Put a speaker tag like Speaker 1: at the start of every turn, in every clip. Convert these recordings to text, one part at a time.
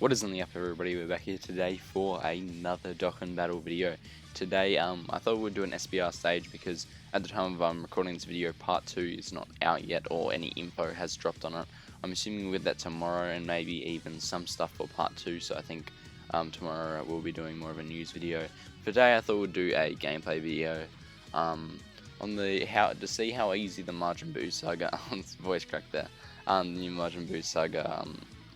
Speaker 1: What is on the up, everybody? We're back here today for another Dokkan battle video. Today, I thought we'd do an SBR stage because at the time of recording this video, part 2 is not out yet or any info has dropped on it. I'm assuming we'll get that tomorrow and maybe even some stuff for part 2, so I think tomorrow we'll be doing more of a news video. For today, I thought we'd do a gameplay video on the to see how easy the Majin Buu Saga, voice crack there, the new Majin Buu Saga,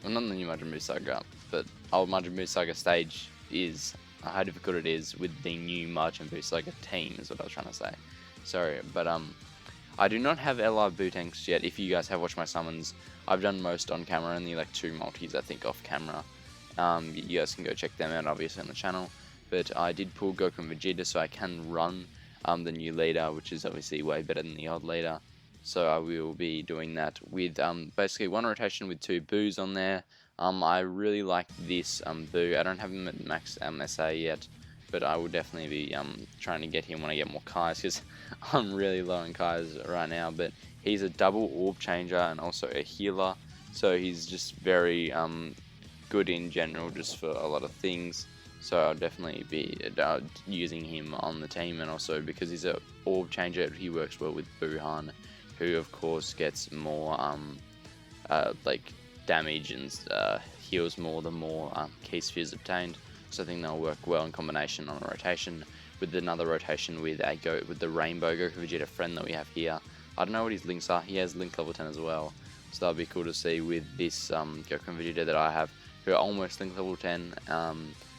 Speaker 1: well, not the new Majin Buu Saga, but old Majin Buu Saga stage is, how difficult it is with the new Majin Buu Saga team is what I was trying to say. Sorry, but I do not have LR Buu tanks yet. If you guys have watched my summons, I've done most on camera, only like 2 multis I think off camera. You guys can go check them out obviously on the channel, but I did pull Goku and Vegeta so I can run the new leader, which is obviously way better than the old leader. So I will be doing that with basically 1 rotation with 2 Boos on there. I really like this Buu. I don't have him at max SA yet, but I will definitely be trying to get him when I get more Kais, because I'm really low on Kais right now. But he's a double orb changer and also a healer, so he's just very good in general just for a lot of things. So I'll definitely be using him on the team, and also because he's a orb changer, he works well with Buhan, who of course gets more like damage and heals more the more key spheres obtained. So I think they'll work well in combination on a rotation with another rotation with the Rainbow Goku Vegeta friend that we have here. I don't know what his links are. He has link level 10 as well, so that'll be cool to see with this Goku and Vegeta that I have, who are almost link level 10. So I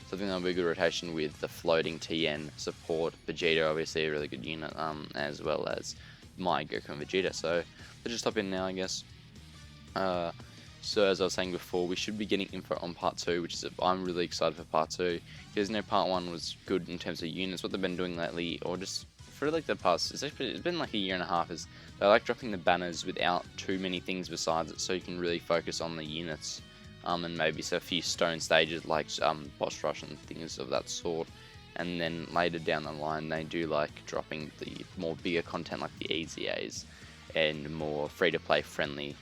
Speaker 1: think that'll be a good rotation with the floating TN support. Vegeta obviously a really good unit, as well as my Goku and Vegeta. So let's just hop in now, I guess. So as I was saying before, we should be getting info on part 2, which is, I'm really excited for part 2, because part 1 was good in terms of units. What they've been doing lately, or just for like the past, it's been like a year and a half, is they like dropping the banners without too many things besides it, so you can really focus on the units, and maybe a few stone stages like boss rush and things of that sort. And then later down the line, they do like dropping the more bigger content like the EZAs and more free-to-play friendly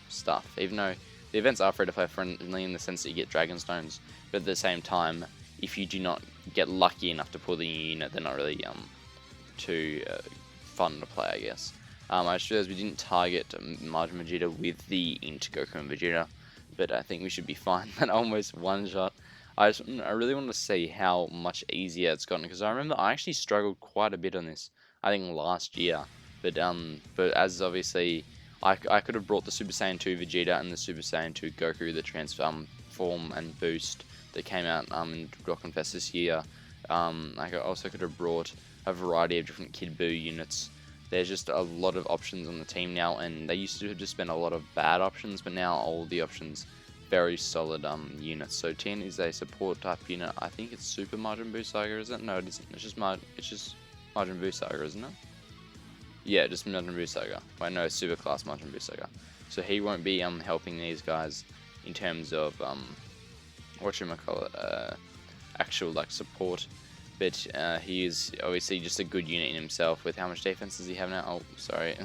Speaker 1: stuff. Even though the events are free-to-play friendly in the sense that you get Dragon Stones, but at the same time, if you do not get lucky enough to pull the new unit, they're not really too fun to play, I guess. I just realized we didn't target Majin Vegeta with the Int Goku and Vegeta, but I think we should be fine. That almost one-shot. I really want to see how much easier it's gotten, because I remember I actually struggled quite a bit on this, I think last year, but as obviously I could have brought the Super Saiyan 2 Vegeta and the Super Saiyan 2 Goku, the transform form and boost that came out in Dokkan Fest this year. I also could have brought a variety of different Kid Buu units. There's just a lot of options on the team now, and they used to have just been a lot of bad options, but now all the options very solid units. So 10 is a support type unit. I think it's Super Majin Buu Saga, is it? No, it isn't. It's just Majin Buu Saga, isn't it? Yeah, just Majin Buu Saga. Wait, no, Super Class Majin Buu Saga. So he won't be helping these guys in terms of actual like support, but he is obviously just a good unit in himself. With how much defense does he have now? Oh, sorry.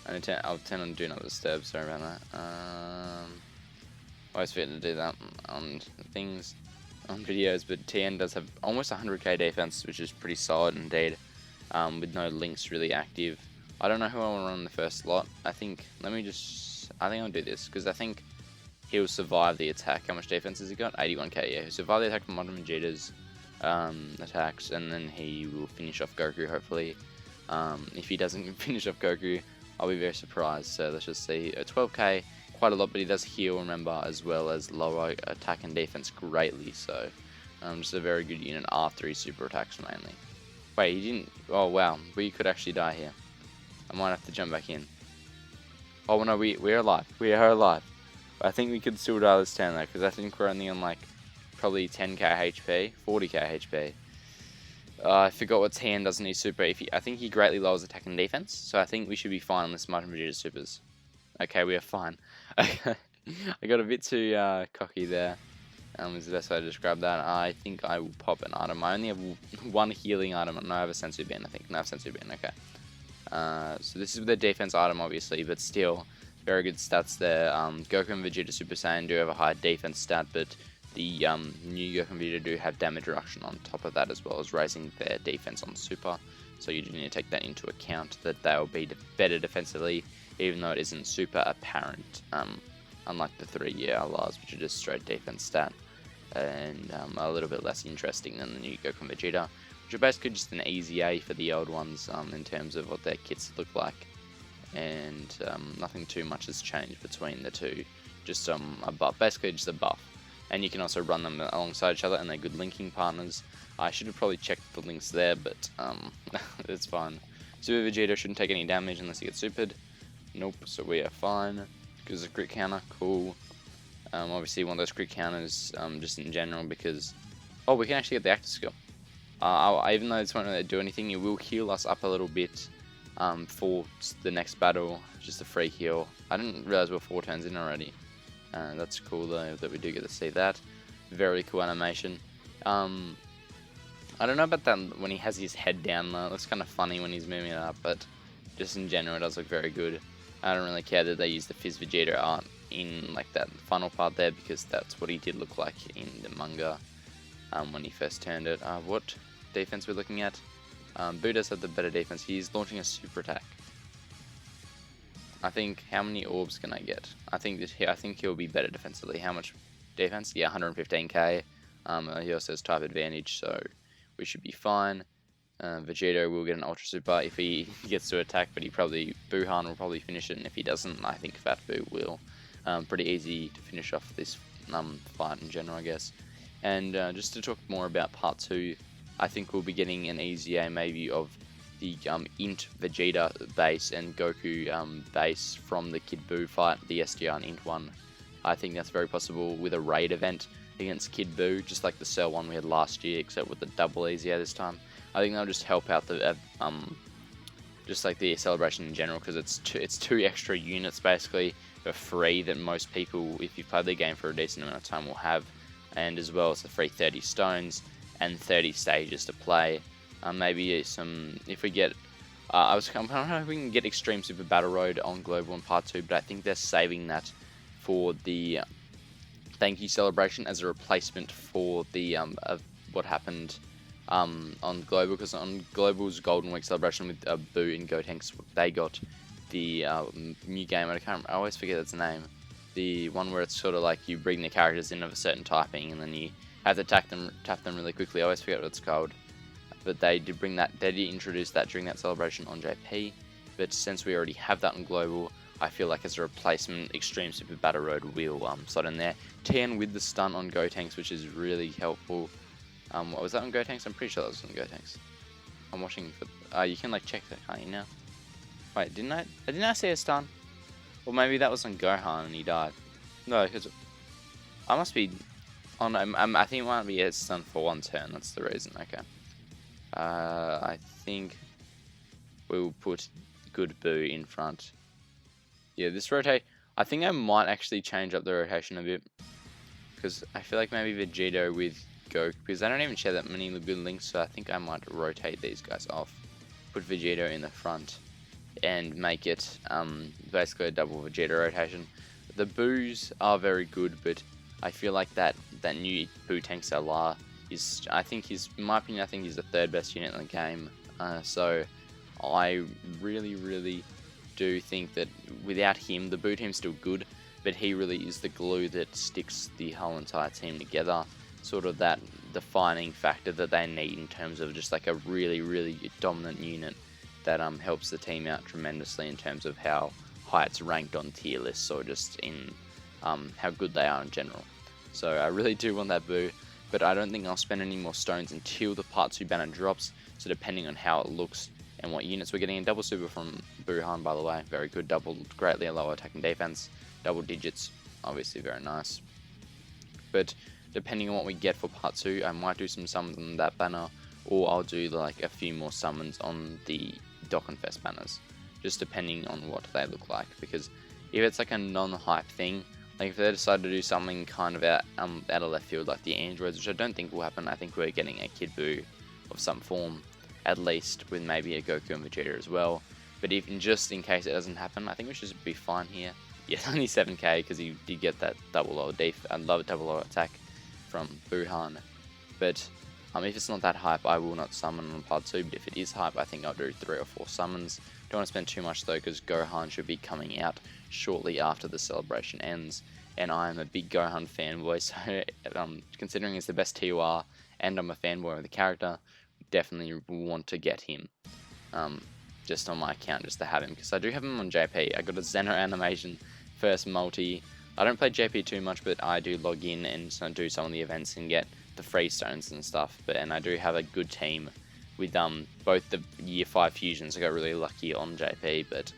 Speaker 1: I'll turn on Do Not Disturb. Sorry about that. I always forget to do that on things, on videos, but TN does have almost 100k defense, which is pretty solid indeed, with no links really active. I don't know who I want to run in the first slot. I think I'll do this, because I think he'll survive the attack. How much defense has he got? 81k, yeah. He'll survive the attack from Majin Vegeta's attacks, and then he will finish off Goku, hopefully. If he doesn't finish off Goku, I'll be very surprised. So let's just see. 12k. Quite a lot, but he does heal, remember, as well as lower attack and defense greatly, so just a very good unit after his super attacks mainly. Wait, he didn't. Oh wow, we could actually die here. I might have to jump back in. Oh no, we're alive. We are alive. I think we could still die this turn though, because I think we're only on like probably 10k HP, 40k HP. I forgot what TN doesn't need super. I think he greatly lowers attack and defense, so I think we should be fine on this Majin Vegeta supers. Okay, we are fine. I got a bit too cocky there. Is the best way to describe that. I think I will pop an item. I only have 1 healing item, and I have a sensory beam, I think. No, I have sensory beam, okay. So this is the defense item, obviously, but still, very good stats there. Goku and Vegeta Super Saiyan do have a high defense stat, but the new Goku and Vegeta do have damage reduction on top of that, as well as raising their defense on Super. So you do need to take that into account, that they'll be better defensively, even though it isn't super apparent, unlike the 3 LRs, which are just straight defense stat, and a little bit less interesting than the new Goku and Vegeta, which are basically just an easy A for the old ones in terms of what their kits look like. And nothing too much has changed between the two, just a buff, basically just a buff. And you can also run them alongside each other, and they're good linking partners. I should have probably checked the links there, but it's fine. Super Vegeta shouldn't take any damage unless he gets supered. Nope, so we are fine. Because of crit counter, cool. Obviously one of those crit counters just in general, because we can actually get the active skill. Even though it's not going to do anything, it will heal us up a little bit for the next battle. Just a free heal. I didn't realize we're 4 turns in already. That's cool though that we do get to see that. Very cool animation. I don't know about that when he has his head down though. It looks kind of funny when he's moving it up, but just in general it does look very good. I don't really care that they use the Fizz Vegeta art in like that final part there, because that's what he did look like in the manga when he first turned it. What defense we're looking at? Buu does have the better defense. He's launching a super attack. I think, how many orbs can I get? I think he'll be better defensively. How much defense? Yeah, 115k. He also has type advantage, so we should be fine. Vegito will get an Ultra Super if he gets to attack, but Buuhan will probably finish it, and if he doesn't, I think Fat Buu will. Pretty easy to finish off this fight in general, I guess. And just to talk more about part 2, I think we'll be getting an easier maybe of the Int Vegeta base and Goku base from the Kid Buu fight, the SDR and Int one. I think that's very possible with a raid event against Kid Buu, just like the Cell one we had last year, except with the double easier this time. I think that'll just help out the just like the celebration in general, because it's two extra units basically for free that most people, if you've played the game for a decent amount of time, will have, and as well as the free 30 stones and 30 stages to play. Maybe some, if we get, I don't know if we can get Extreme Super Battle Road on Global in Part 2, but I think they're saving that for the Thank You celebration as a replacement for the what happened on Global, because on Global's Golden Week celebration with Buu and Gotenks, they got the new game. I always forget its name. The one where it's sort of like you bring the characters in of a certain typing, and then you have to tap them really quickly. I always forget what it's called. But they did bring that, they did introduce that during that celebration on JP. But since we already have that on Global, I feel like as a replacement, Extreme Super Battle Road will slot in there. TN with the stun on Gotenks, which is really helpful. What was that on Gotenks? I'm pretty sure that was on Gotenks. I'm watching for, you can like check that, can't you now? Wait, didn't I see a stun? Or maybe that was on Gohan and he died. No, because I must be, oh no, I think it might be a stun for 1 turn, that's the reason, okay. I think we'll put good Buu in front. Yeah, this rotate, I think I might actually change up the rotation a bit, because I feel like maybe Vegito with Goku, because they don't even share that many good links, so I think I might rotate these guys off, put Vegito in the front, and make it basically a double Vegeta rotation. The Boos are very good, but I feel like that new Buu Tanks LR is, in my opinion, I think he's the 3rd best unit in the game. So I really do think that without him, the Buu team's still good, but he really is the glue that sticks the whole entire team together. Sort of that defining factor that they need in terms of just like a really dominant unit that helps the team out tremendously in terms of how high it's ranked on tier lists, or just in how good they are in general. So I really do want that Buu, but I don't think I'll spend any more stones until the Part 2 banner drops, so depending on how it looks and what units we're getting. A double super from Buuhan, by the way, very good, greatly a lower attacking defense, double digits, obviously very nice. But depending on what we get for Part 2, I might do some summons on that banner, or I'll do like a few more summons on the Dokkan Fest banners, just depending on what they look like. Because if it's like a non-hype thing, like if they decide to do something kind of out of left field, like the androids, which I don't think will happen, I think we're getting a Kid Buu of some form, at least, with maybe a Goku and Vegeta as well. But just in case it doesn't happen, I think we should be fine here. yeah, only 7k because he did get that double low double low attack from Buhan. But if it's not that hype, I will not summon on part 2, but if it is hype, I think I'll do 3 or 4 summons. Don't want to spend too much though, because Gohan should be coming out shortly after the celebration ends, and I am a big Gohan fanboy, so considering he's the best TUR, and I'm a fanboy of the character, definitely want to get him. Just on my account, just to have him, because I do have him on JP. I got a Zeno animation first multi. I don't play JP too much, but I do log in and do some of the events and get the free stones and stuff. And I do have a good team with both the year 5 fusions. I got really lucky on JP, but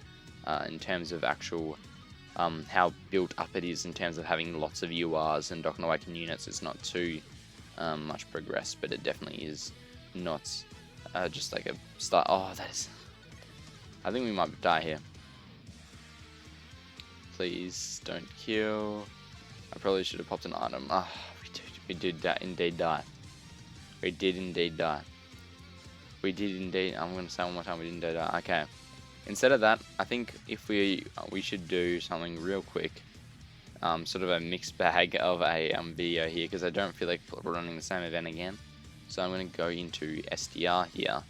Speaker 1: in terms of actual how built up it is in terms of having lots of URs and Dokkan Awaken units, it's not too much progressed, but it definitely is not just like a start. Oh, that is... I think we might die here. Please don't kill. I probably should have popped an item. Ah, we did indeed die. We did indeed die. We did indeed. I'm gonna say one more time. We didn't die. Okay. Instead of that, I think if we should do something real quick. Sort of a mixed bag of a video here, because I don't feel like running the same event again. So I'm gonna go into SDR here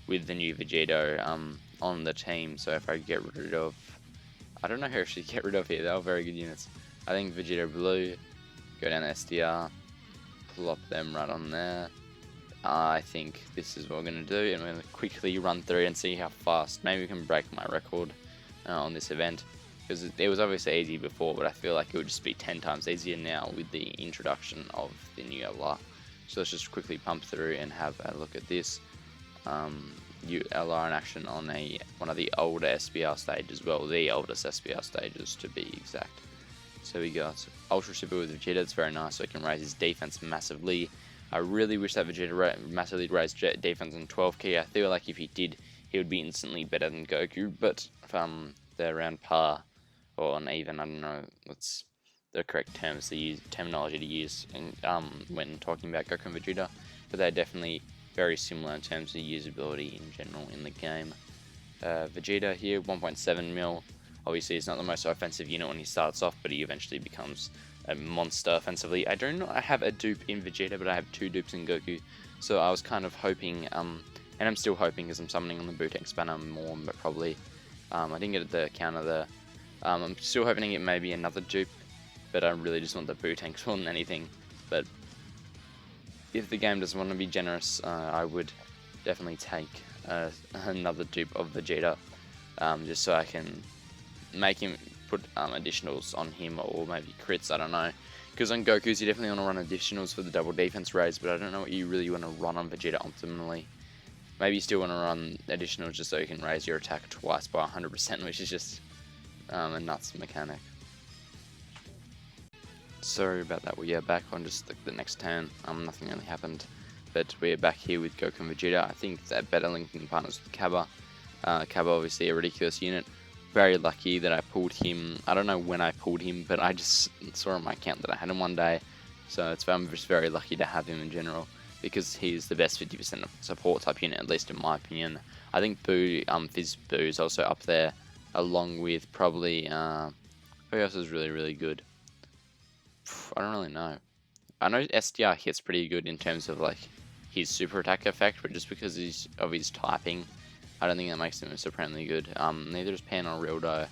Speaker 1: with the new Vegito on the team. So if I get rid of, I don't know who I should get rid of here. They are very good units. I think Vegito Blue, go down to SDR, plop them right on there. I think this is what we're going to do, and we're going to quickly run through and see how fast. Maybe we can break my record on this event, because it was obviously easy before, but I feel like it would just be 10 times easier now with the introduction of the new LR. So let's just quickly pump through and have a look at this. LR in action on one of the older SBR stages, well, the oldest SBR stages to be exact. So we got Ultra Super with Vegeta. It's very nice, so it can raise his defense massively. I really wish that Vegeta massively raised defense on 12k. I feel like if he did, he would be instantly better than Goku, but they're around par, or uneven. I don't know what's the correct terminology to use when talking about Goku and Vegeta, but they're definitely very similar in terms of usability in general in the game. Vegeta here, 1.7 mil. Obviously, he's not the most offensive unit when he starts off, but he eventually becomes a monster offensively. I don't know, I have a dupe in Vegeta, but I have 2 dupes in Goku. So I was kind of hoping, and I'm still hoping because I'm summoning on the Bootex banner more, but probably. I didn't get the counter there. I'm still hoping to get maybe another dupe, but I really just want the Bootex more than anything. But if the game doesn't want to be generous, I would definitely take another dupe of Vegeta, just so I can make him put additionals on him, or maybe crits, I don't know. Because on Goku's you definitely want to run additionals for the double defense raise, but I don't know what you really want to run on Vegeta optimally. Maybe you still want to run additionals just so you can raise your attack twice by 100%, which is just a nuts mechanic. Sorry about that, we are back on just the next turn. Nothing really happened, but we're back here with Goku and Vegeta. I think that better linking partners with Cabba. Cabba obviously a ridiculous unit. Very lucky that I pulled him. I don't know when I pulled him, but I just saw on my account that I had him one day. So I'm just very lucky to have him in general, because he's the best 50% support type unit, at least in my opinion. I think Fizz Boo is also up there, along with probably, who else is really, really good? I don't really know. I know SDR hits pretty good in terms of like his super attack effect, but just because of his typing, I don't think that makes him supremely good. Neither is Pan or Rildo.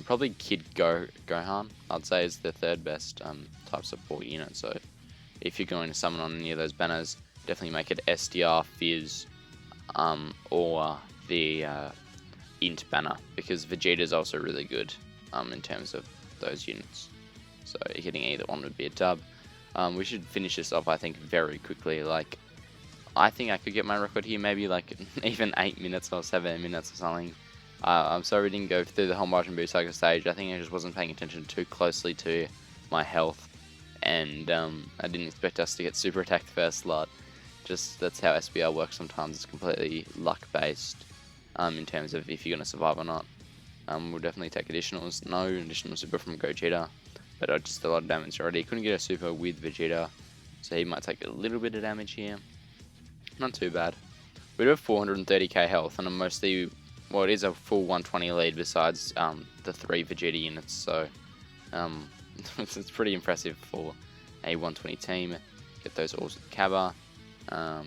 Speaker 1: Probably Kid Gohan, I'd say, is the 3rd best type support unit. So if you're going to summon on any of those banners, definitely make it SDR, Fizz, or the Int banner, because Vegeta is also really good in terms of those units. So hitting either one would be a dub. We should finish this off, I think, very quickly. Like, I think I could get my record here, maybe like even 8 minutes or 7 minutes or something. I'm sorry we didn't go through the whole Majin Buu Saga stage. I think I just wasn't paying attention too closely to my health, and I didn't expect us to get super attacked first slot. Just that's how SBR works sometimes. It's completely luck based in terms of if you're going to survive or not. We'll definitely take additionals. No additional super from Gogeta, but just a lot of damage already. Couldn't get a super with Vegeta, so he might take a little bit of damage here. Not too bad. We do have 430k health, and I'm mostly well, it is a full 120 lead besides the 3 Vegeta units, so it's pretty impressive for a 120 team. Get those orbs with Cabba,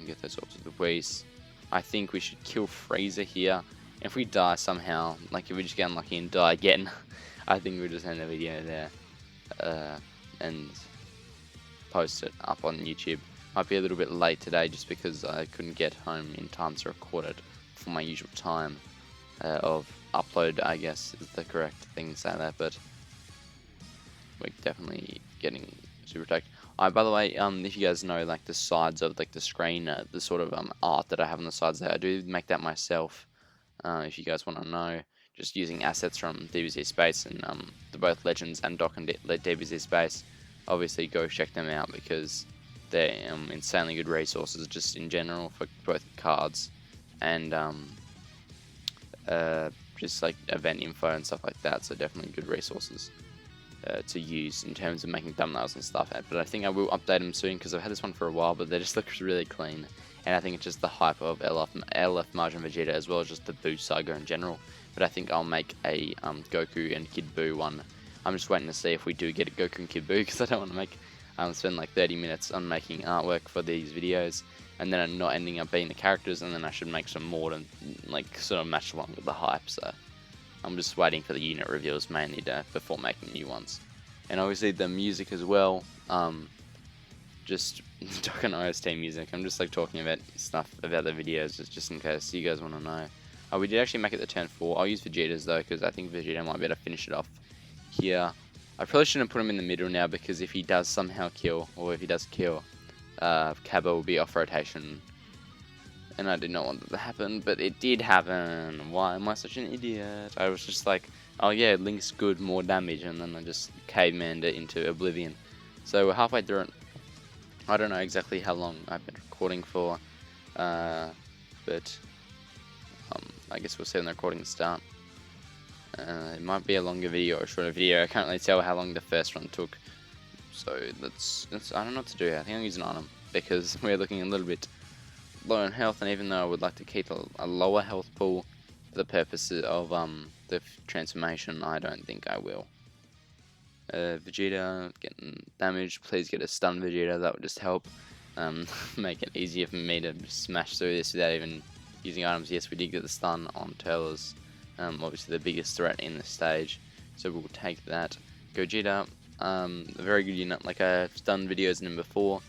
Speaker 1: get those orbs with the Whis. I think we should kill Frieza here. If we die somehow, like if we just get unlucky and die again, I think we'll just end the video there and post it up on YouTube. Might be a little bit late today just because I couldn't get home in time to record it for my usual time of upload, I guess is the correct thing to say that, but we're definitely getting super attacked. By the way, if you guys know like the sides of like the screen, the sort of art that I have on the sides there, I do make that myself. If you guys want to know, just using assets from DBZ Space and the both Legends and Dokkan DBZ Space. Obviously, go check them out because they're insanely good resources just in general for both cards and just like event info and stuff like that. So definitely good resources to use in terms of making thumbnails and stuff. But I think I will update them soon because I've had this one for a while, but they just look really clean. And I think it's just the hype of LF Majin Vegeta as well as just the Buu Saga in general. But I think I'll make a Goku and Kid Buu one. I'm just waiting to see if we do get a Goku and Kid Buu because I don't want to make spend like 30 minutes on making artwork for these videos and then not ending up being the characters, and then I should make some more to like sort of match along with the hype. So I'm just waiting for the unit reveals mainly before making new ones. And obviously the music as well, just Dokkan OST music. I'm just like talking about stuff about the videos just in case you guys want to know. We did actually make it the turn 4. I'll use Vegeta's though because I think Vegeta might be able to finish it off here. I probably shouldn't put him in the middle now because if he does somehow kill, or if he does kill, Cabba will be off rotation. And I did not want that to happen, but it did happen. Why am I such an idiot? I was just like, oh yeah, Link's good, more damage, and then I just cavemaned it into oblivion. So we're halfway through it. I don't know exactly how long I've been recording for, but I guess we'll see when the recording start. It might be a longer video or a shorter video. I can't really tell how long the first one took. So that's I don't know what to do. I think I'll use an item because we're looking a little bit low on health, and even though I would like to keep a lower health pool for the purposes of the transformation, I don't think I will. Vegeta getting damaged. Please get a stun Vegeta. That would just help make it easier for me to smash through this without even using items. Yes, we did get the stun on Turles. Obviously the biggest threat in the stage, so we'll take that. Gogeta, a very good unit. Like I've done videos in him before.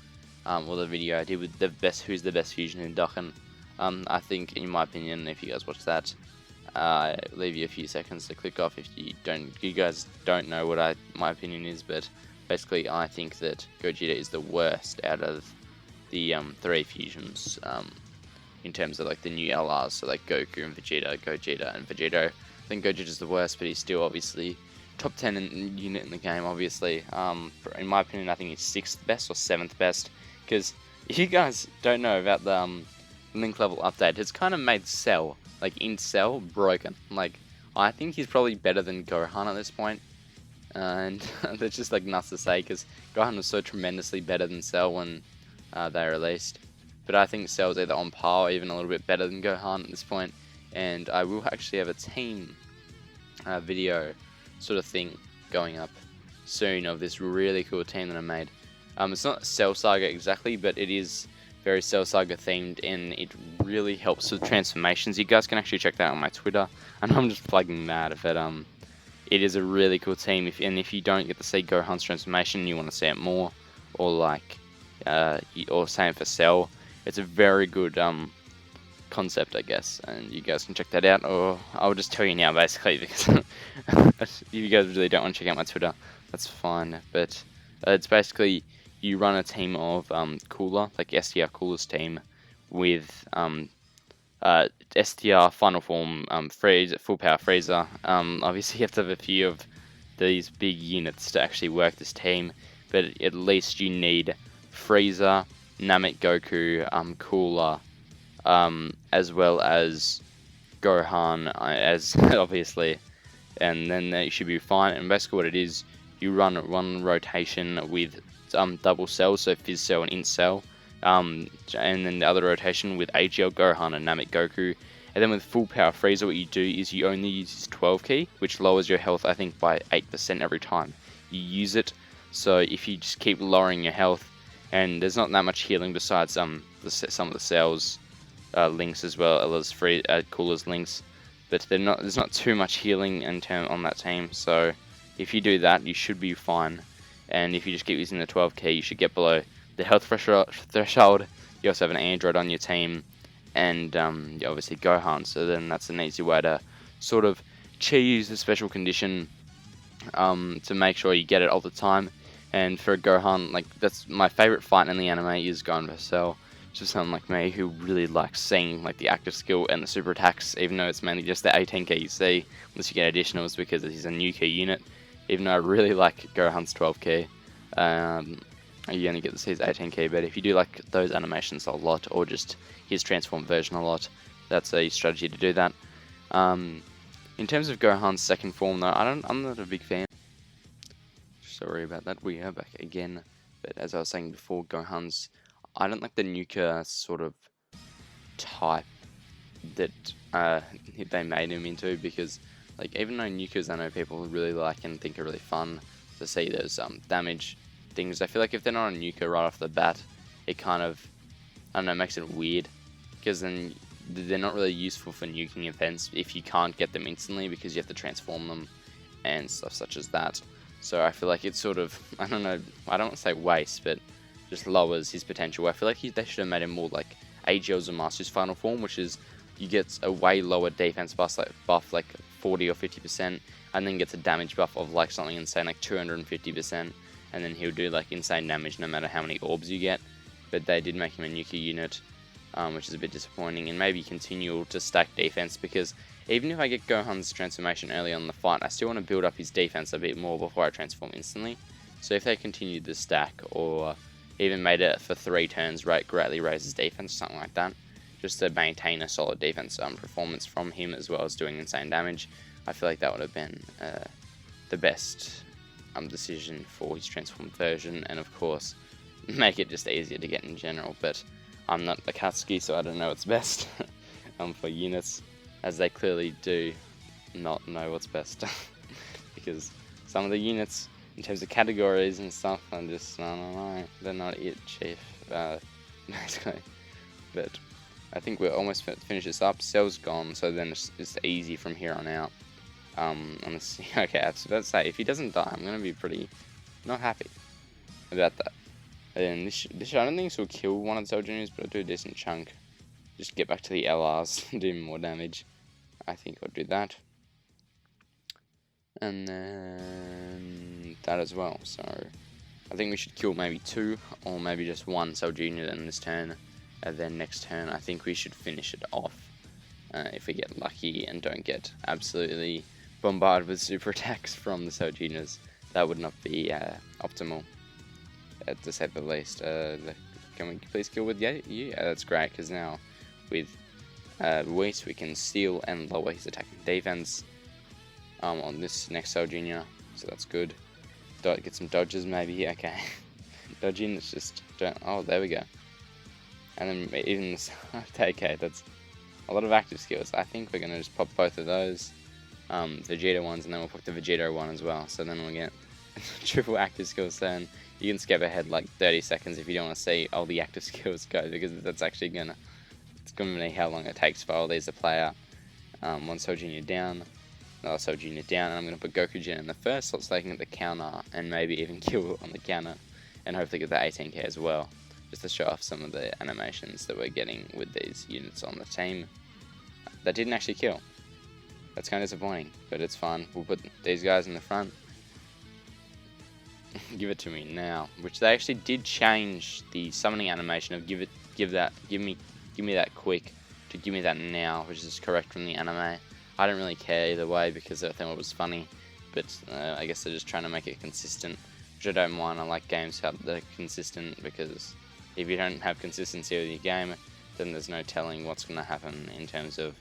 Speaker 1: Or the video I did with who's the best fusion in Dokkan. I think, in my opinion, if you guys watch that, I leave you a few seconds to click off if you guys don't know what my opinion is. But basically, I think that Gogeta is the worst out of the 3 fusions. In terms of like the new LRs, so like Goku and Vegeta, Gogeta and Vegito. I think Gogeta's the worst, but he's still obviously top 10 unit in the game, obviously. In my opinion, I think he's 6th best or 7th best, because if you guys don't know about the link level update, it's kind of made Cell, like in Cell, broken. Like, I think he's probably better than Gohan at this point, and that's just like nuts to say, because Gohan was so tremendously better than Cell when they released. But I think Cell's either on par or even a little bit better than Gohan at this point. And I will actually have a team video sort of thing going up soon of this really cool team that I made. It's not Cell Saga exactly, but it is very Cell Saga themed, and it really helps with transformations. You guys can actually check that out on my Twitter. I know I'm just plugging that, but it is a really cool team. If you don't get to see Gohan's transformation and you want to see it more, or like, or same for Cell, it's a very good concept, I guess, and you guys can check that out, or I'll just tell you now, basically, because if you guys really don't want to check out my Twitter, that's fine. But it's basically you run a team of Cooler, like STR Cooler's team, with STR Final Form Frieza, Full Power Frieza. Obviously, you have to have a few of these big units to actually work this team, but at least you need Frieza, Namek Goku, Cooler, as well as Gohan, as obviously, and then they should be fine. And basically what it is, you run one rotation with double cells, so Fizz Cell and Int Cell, and then the other rotation with AGL Gohan and Namek Goku, And then with full power Frieza, what you do is you only use his 12 key, which lowers your health, I think, by 8% every time you use it. So if you just keep lowering your health, and there's not that much healing besides some of the cells links as well as free coolers links, but there's not too much healing on that team. So if you do that, you should be fine. And if you just keep using the 12 key, you should get below the health threshold. You also have an android on your team, and obviously Gohan. So then that's an easy way to sort of cheese the special condition to make sure you get it all the time. And for Gohan, like, that's my favorite fight in the anime is Gohan vs Cell. Just someone like me who really likes seeing like the active skill and the super attacks, even though it's mainly just the 18 key you see, unless you get additionals because he's a new key unit. Even though I really like Gohan's 12 key, you only get to see his 18 key, but if you do like those animations a lot, or just his transformed version a lot, that's a strategy to do that. In terms of Gohan's second form though, I'm not a big fan. Sorry about that, we are back again. But as I was saying before, I don't like the Nuka sort of type that they made him into, because like, even though Nukas I know people really like and think are really fun to see those damage things, I feel like if they're not on Nuka right off the bat, it kind of, I don't know, makes it weird, because then they're not really useful for nuking events if you can't get them instantly, because you have to transform them and stuff such as that. So I feel like it's sort of, I don't know, I don't want to say waste, but just lowers his potential. I feel like they should have made him more like AGL Zamasu's final form, which is you get a way lower defense buff like 40 or 50%, and then gets a damage buff of like something insane like 250%, and then he'll do like insane damage no matter how many orbs you get. But they did make him a nuclear unit, which is a bit disappointing, and maybe continue to stack defense, because even if I get Gohan's transformation early on in the fight, I still want to build up his defense a bit more before I transform instantly. So if they continued the stack, or even made it for 3 turns, greatly raises defense, something like that, just to maintain a solid defense performance from him, as well as doing insane damage, I feel like that would have been the best decision for his transformed version, and of course make it just easier to get in general. But I'm not Akatsuki, so I don't know what's best for units, as they clearly do not know what's best because some of the units in terms of categories and stuff, I'm just, I don't know, they're not it, chief, basically. But I think we're almost finished this up. Cell's gone, so then it's easy from here on out. Honestly, okay, I was about to say, if he doesn't die, I'm gonna be pretty not happy about that. And this I don't think this will kill one of the Cell Juniors, but I'll do a decent chunk. Just get back to the LRs and do more damage. I think I'll do that. And then that as well. So I think we should kill maybe 2, or maybe just 1 Cell Junior in this turn. And then next turn, I think we should finish it off. If we get lucky and don't get absolutely bombarded with super attacks from the Cell Juniors, that would not be optimal, to say the least. Can we please kill with you? Yeah, that's great, because now with Whis we can steal and lower his attack and defense on this next Cell Junior, so that's good. Get some dodges maybe, okay. Dodging, it's just, oh, there we go. And then even, okay, that's a lot of active skills. I think we're going to just pop both of those Vegito ones, and then we'll pop the Vegito one as well. So then we'll get triple active skills. Then you can skip ahead like 30 seconds if you don't want to see all the active skills go, because that's actually gonna be how long it takes for all these to play out. One Cell Junior down, another Cell Junior down, and I'm going to put Goku Jin in the first slot so they can get the counter, and maybe even kill on the counter, and hopefully get the 18k as well, just to show off some of the animations that we're getting with these units on the team. That didn't actually kill. That's kind of disappointing, but it's fine. We'll put these guys in the front. Give it to me now, which they actually did change the summoning animation of give me that quick to give me that now, which is correct from the anime. I don't really care either way, because I think it was funny, but I guess they're just trying to make it consistent, which I don't mind. I like games how they're consistent, because if you don't have consistency with your game, then there's no telling what's going to happen in terms of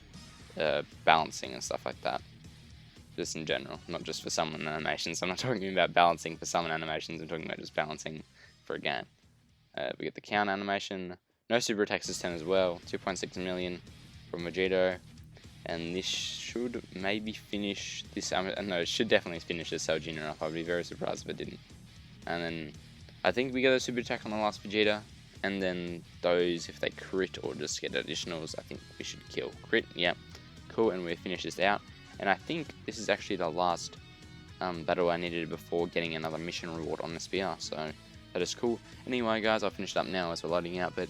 Speaker 1: balancing and stuff like that. Just in general, not just for summon animations. I'm not talking about balancing for summon animations, I'm talking about just balancing for a game. We get the count animation, no super attacks this turn as well, 2.6 million from Vegito, and this should maybe finish this. No, it should definitely finish this Cell Junior up. I'd be very surprised if it didn't. And then I think we get a super attack on the last Vegeta, and then those, if they crit or just get additionals, I think we should kill. Crit, yeah, cool, and we finish this out. And I think this is actually the last battle I needed before getting another mission reward on SBR, so that is cool. Anyway guys, I'll finish it up now as we're loading out, but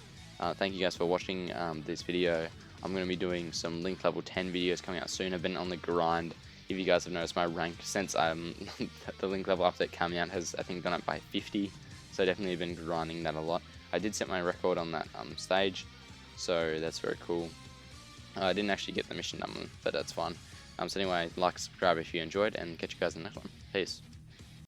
Speaker 1: thank you guys for watching this video. I'm going to be doing some Link level 10 videos coming out soon. I've been on the grind. If you guys have noticed, my rank since the Link level update coming out has, I think, gone up by 50, so definitely been grinding that a lot. I did set my record on that stage, so that's very cool. I didn't actually get the mission done, but that's fine. So anyway, like, subscribe if you enjoyed, and catch you guys in the next one. Peace.